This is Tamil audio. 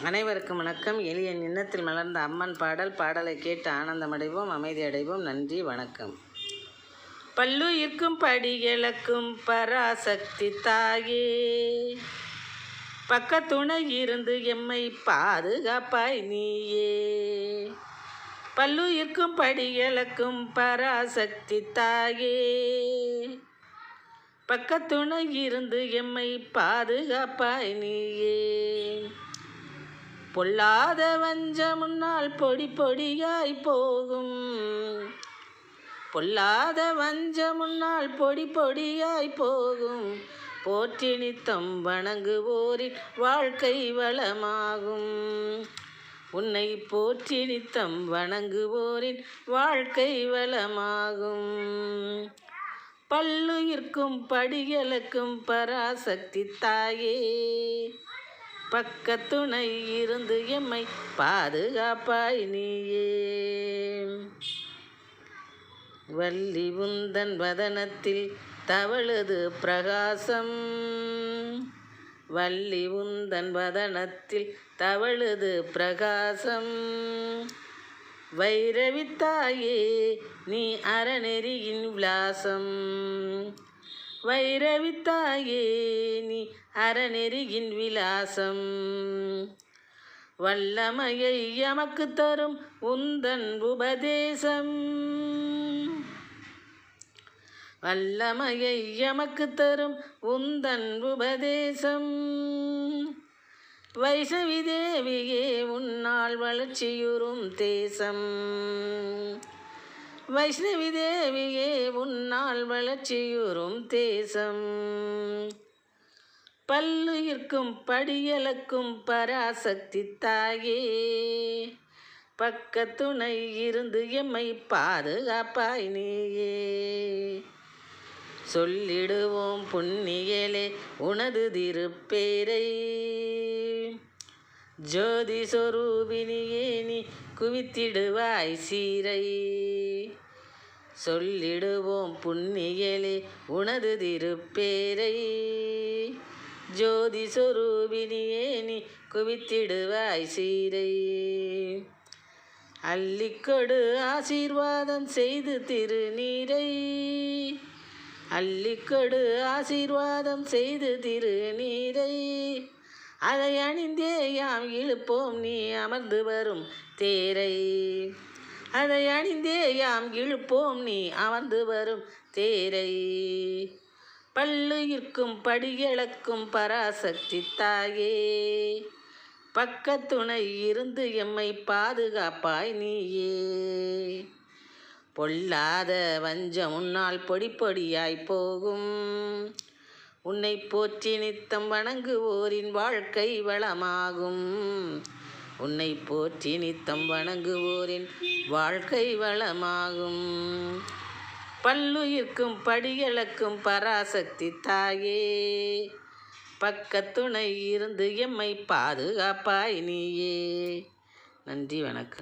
அனைவருக்கும் வணக்கம். எளிய எண்ணத்தில் மலர்ந்த அம்மன் பாடலை கேட்டு ஆனந்தமடைவோம், அமைதி அடைவோம். நன்றி, வணக்கம். பல்லுயிர்க்கும் படிகளுக்கும் பராசக்தி தாயே, பக்கத்துணை இருந்து எம்மை பாதுகாப்பாய் நீயே. பல்லுயிர்க்கும் படிகளுக்கும் பராசக்தி தாயே, பக்கத்துணை இருந்து எம்மை பாதுகாப்பாய் நீயே. பொல்லாத வஞ்ச முன்னால் பொடி பொடியாய் போகும், பொல்லாத வஞ்ச முன்னால் பொடி பொடியாய் போகும். போற்றி நித்தம் வணங்குவோரின் வாழ்க்கை வளமாகும். உன்னை போற்றி நித்தம் வணங்குவோரின் வாழ்க்கை வளமாகும். பல்லுயிர்க்கும் படிகளுக்கும் பராசக்தி தாயே, பக்கத்துணை இருந்து எம்மை பாதுகாப்பாய் நீயே. வள்ளி உந்தன் வதனத்தில் தவழுது பிரகாசம், வள்ளி உந்தன் வதனத்தில் தவழுது பிரகாசம். வைரவித்தாயே நீ அறநெறியின் விலாசம், வைரவித்தாயே நீ அறநெறியின் விலாசம். வல்லமையை எமக்கு தரும் உந்தன் உபதேசம், வல்லமையை எமக்கு தரும் உந்தன் உபதேசம். வைஷ்ணவி தேவியே உன்னால் வளர்ச்சியுறும் தேசம், வைஷ்ணவி தேவியே உன்னால் வளர்ச்சியுறும் தேசம். பல்லுயிர்க்கும் படிகளுக்கும் பராசக்தி தாயே, பக்கத்துணை இருந்து எம்மை பாதுகாப்பாய் நீயே. சொல்லிடுவோம் புண்ணியலே உனது திருப்பேரை, ஜோதி சொரூபினியே நீ குவித்திடுவாய் சீரை. சொல்லிடுவோம் புண்ணியலே உனது திருப்பேரை, ஜோதி சொரூபினியே நீ குவித்திடுவாய் சீரை. அள்ளிக்கொடு ஆசீர்வாதம் செய்து திருநீரை, அள்ளிக்கொடு ஆசீர்வாதம் செய்து திருநீரை. அதை அணிந்தே யாம் இழுப்போம் நீ அமர்ந்து வரும் தேரை, அதை அணிந்தே யாம் இழுப்போம் நீ அமர்ந்து வரும் தேரை. பல்லுயிர்க்கும் படிகளுக்கும் பராசக்தி தாயே, பக்கத்துணை இருந்து எம்மை பாதுகாப்பாய் நீயே. பொல்லாத வஞ்சம் முன்னால் பொடி பொடியாய் போகும், உன்னை போற்றி நித்தம் வணங்குவோரின் வாழ்க்கை வளமாகும். உன்னை போற்றி நித்தம் வணங்குவோரின் வாழ்க்கை வளமாகும். பல்லுயிர்க்கும் படிகளுக்கும் பராசக்தி தாயே, பக்கத்துணை இருந்து எம்மை பாதுகாப்பாய் நீயே. நன்றி, வணக்கம்.